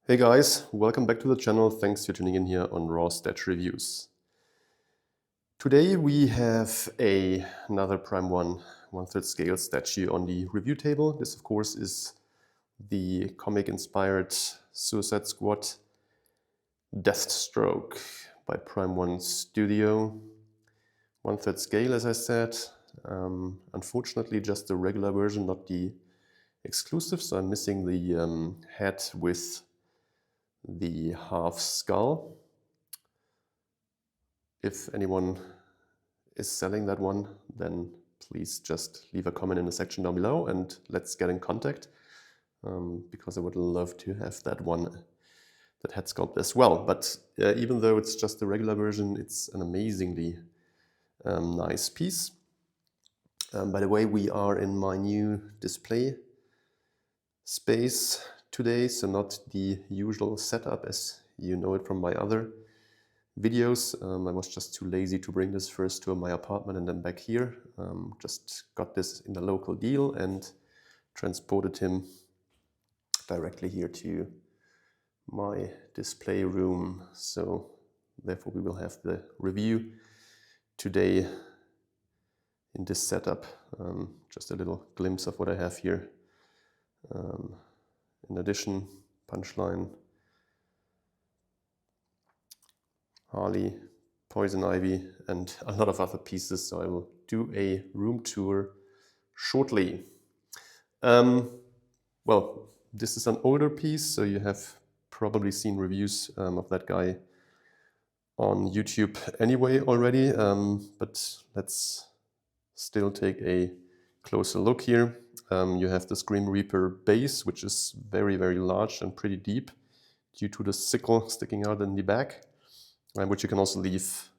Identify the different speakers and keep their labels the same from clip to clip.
Speaker 1: Hey guys, welcome back to the channel. Thanks for tuning in here on Raw Stats Reviews. Today we have another Prime 1/3 scale statue on the review table. This of course is the comic-inspired Suicide Squad Deathstroke by Prime 1 Studio. 1/3 scale, as I said. Unfortunately just the regular version, not the exclusive, so I'm missing the head with the half skull. If anyone is selling that one, then please just leave a comment in the section down below and let's get in contact, because I would love to have that head sculpt as well. But even though it's just the regular version, it's an amazingly nice piece. By the way, we are in my new display space today, so not the usual setup as you know it from my other videos. I was just too lazy to bring this first to my apartment and then back here. Just got this in a local deal and transported him directly here to my display room. So therefore we will have the review today in this setup. Just a little glimpse of what I have here. In addition, Punchline, Harley, Poison Ivy, and a lot of other pieces, so I will do a room tour shortly. Well, this is an older piece, so you have probably seen reviews of that guy on YouTube anyway already, but let's still take a closer look here. You have the Grim Reaper base, which is very, very large and pretty deep due to the sickle sticking out in the back, which you can also leave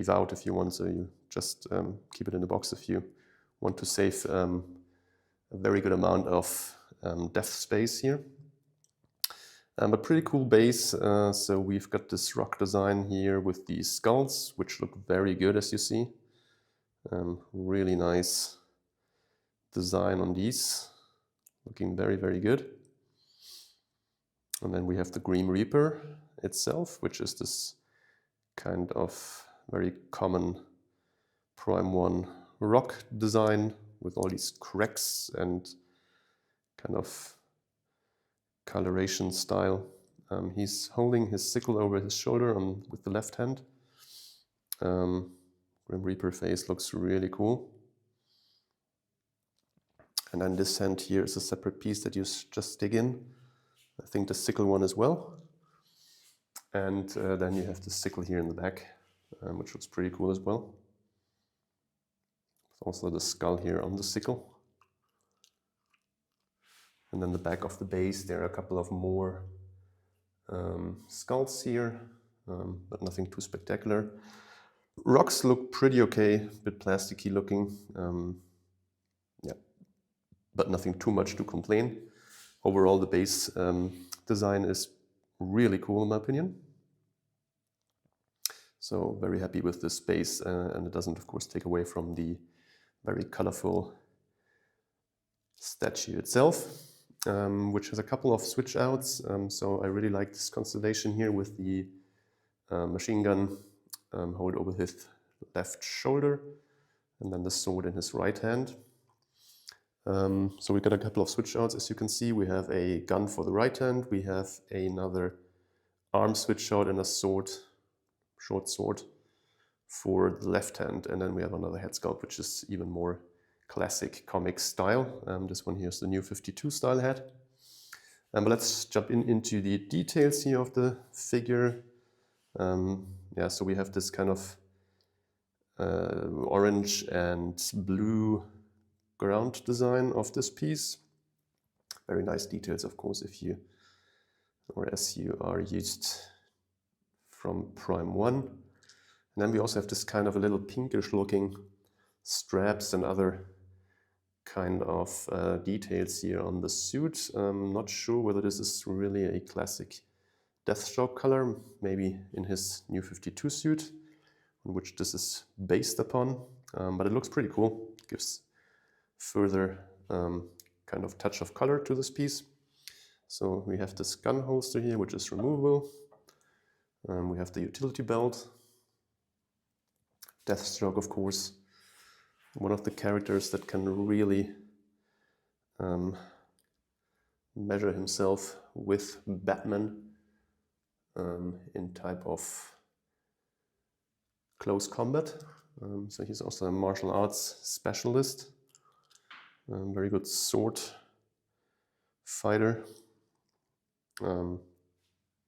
Speaker 1: out if you want, so you just keep it in the box if you want to save a very good amount of depth space here. But pretty cool base. So we've got this rock design here with the skulls, which look very good, as you see. Really nice design on these, looking very, very good. And then we have the Grim Reaper itself, which is this kind of very common Prime 1 rock design with all these cracks and kind of coloration style. He's holding his sickle over his shoulder with the left hand. Grim Reaper face looks really cool. And then this hand here is a separate piece that you just stick in. I think the sickle one as well. And then you have the sickle here in the back, which looks pretty cool as well. Also the skull here on the sickle. And then the back of the base, there are a couple of more skulls here, but nothing too spectacular. Rocks look pretty okay, a bit plasticky looking. Yeah, but nothing too much to complain. Overall, the base design is really cool in my opinion. So very happy with this base, and it doesn't of course take away from the very colorful statue itself, which has a couple of switch outs. So I really like this constellation here with the machine gun hold over his left shoulder and then the sword in his right hand. So we got a couple of switch outs. As you can see, we have a gun for the right hand, we have another arm switch out and a sword, short sword, for the left hand, and then we have another head sculpt which is even more classic comic style. This one here is the new 52 style head. But let's jump into the details here of the figure. Yeah, so we have this kind of orange and blue ground design of this piece. Very nice details, of course, as you are used from Prime 1. And then we also have this kind of a little pinkish looking straps and other kind of details here on the suit. I'm not sure whether this is really a classic Deathstroke color, maybe in his new 52 suit, on which this is based upon. But it looks pretty cool. It gives further kind of touch of color to this piece. So we have this gun holster here, which is removable. We have the utility belt. Deathstroke, of course, one of the characters that can really measure himself with Batman in type of close combat. So he's also a martial arts specialist. Very good sword fighter.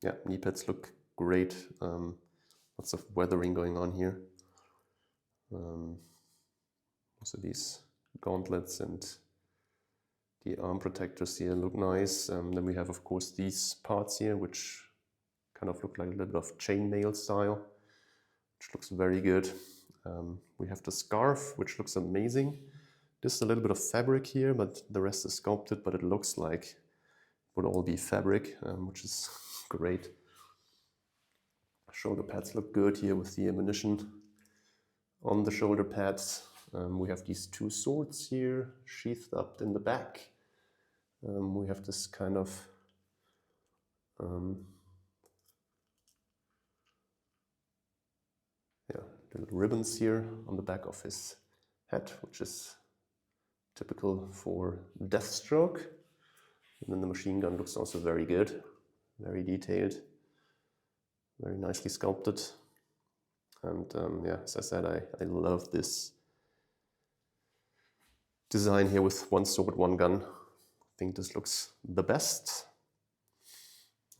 Speaker 1: Yeah, knee pads look great. Lots of weathering going on here. Also these gauntlets and the arm protectors here look nice. Then we have, of course, these parts here, which kind of look like a little bit of chainmail style, which looks very good. We have the scarf, which looks amazing. There's a little bit of fabric here, but the rest is sculpted, but it looks like it would all be fabric, which is great. Shoulder pads look good here with the ammunition on the shoulder pads. We have these two swords here sheathed up in the back. We have this kind of little ribbons here on the back of his head, which is typical for Deathstroke. And then the machine gun looks also very good, very detailed, very nicely sculpted. And yeah, as I said, I love this design here with one sword, one gun. I think this looks the best.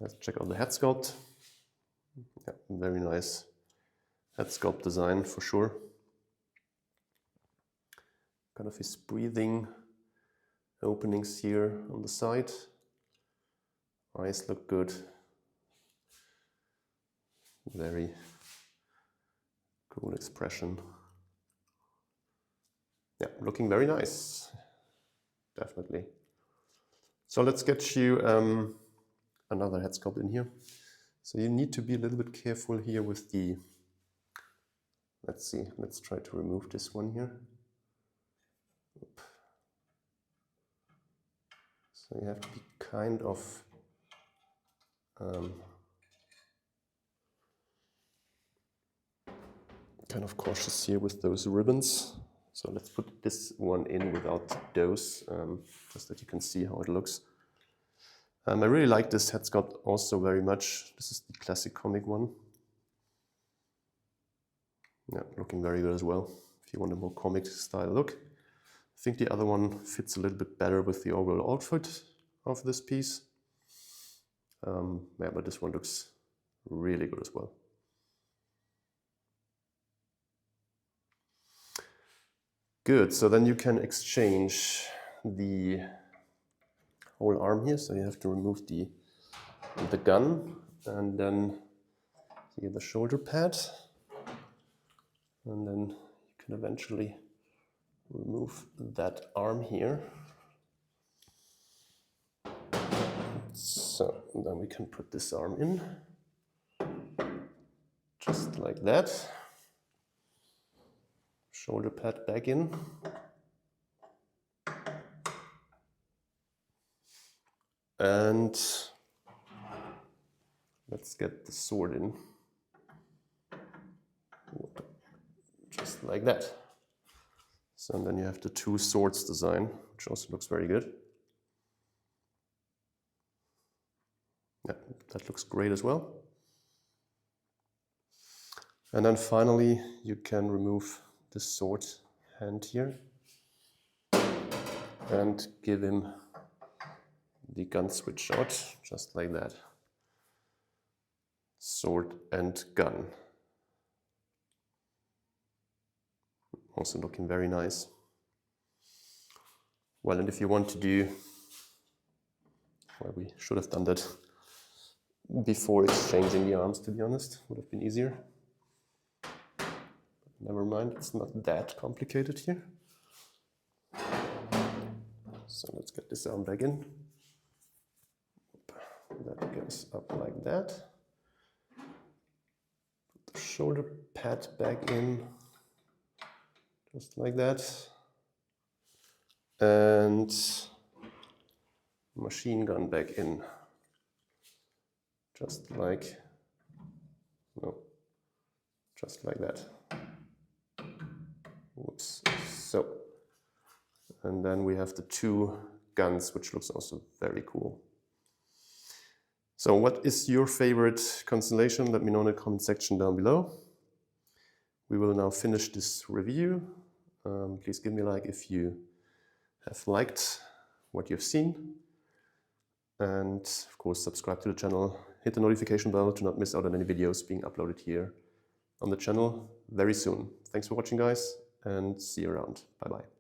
Speaker 1: Let's check out the head sculpt. Yeah, very nice head sculpt design for sure. Kind of his breathing openings here on the side. Eyes look good. Very cool expression. Yeah, looking very nice. Definitely. So let's get you another head sculpt in here. So you need to be a little bit careful here with the, let's see, let's try to remove this one here. Oop. So you have to be kind of cautious here with those ribbons. So let's put this one in without those, just that you can see how it looks. I really like this head sculpt also very much. This is the classic comic one. Yeah, looking very good as well, if you want a more comic style look. I think the other one fits a little bit better with the overall outfit of this piece. Yeah, but this one looks really good as well. Good, so then you can exchange the whole arm here. So you have to remove the gun and then here the shoulder pad. And then you can eventually remove that arm here. So then we can put this arm in, just like that. Shoulder pad back in. And let's get the sword in. Just like that. So then you have the two swords design, which also looks very good. Yeah, that looks great as well. And then finally, you can remove the sword hand here and give him the gun switch out, just like that. Sword and gun. Also looking very nice. Well, and if you want to do, well, we should have done that before exchanging the arms, to be honest. Would have been easier. Never mind, it's not that complicated here. So let's get this arm back in. That goes up like that. Put the shoulder pad back in, just like that. And machine gun back in. Just like, no, just like that. Whoops, so. And then we have the two guns, which looks also very cool. So what is your favorite constellation? Let me know in the comment section down below. We will now finish this review. Please give me a like if you have liked what you've seen. And of course, subscribe to the channel. Hit the notification bell to not miss out on any videos being uploaded here on the channel very soon. Thanks for watching, guys, and see you around. Bye-bye.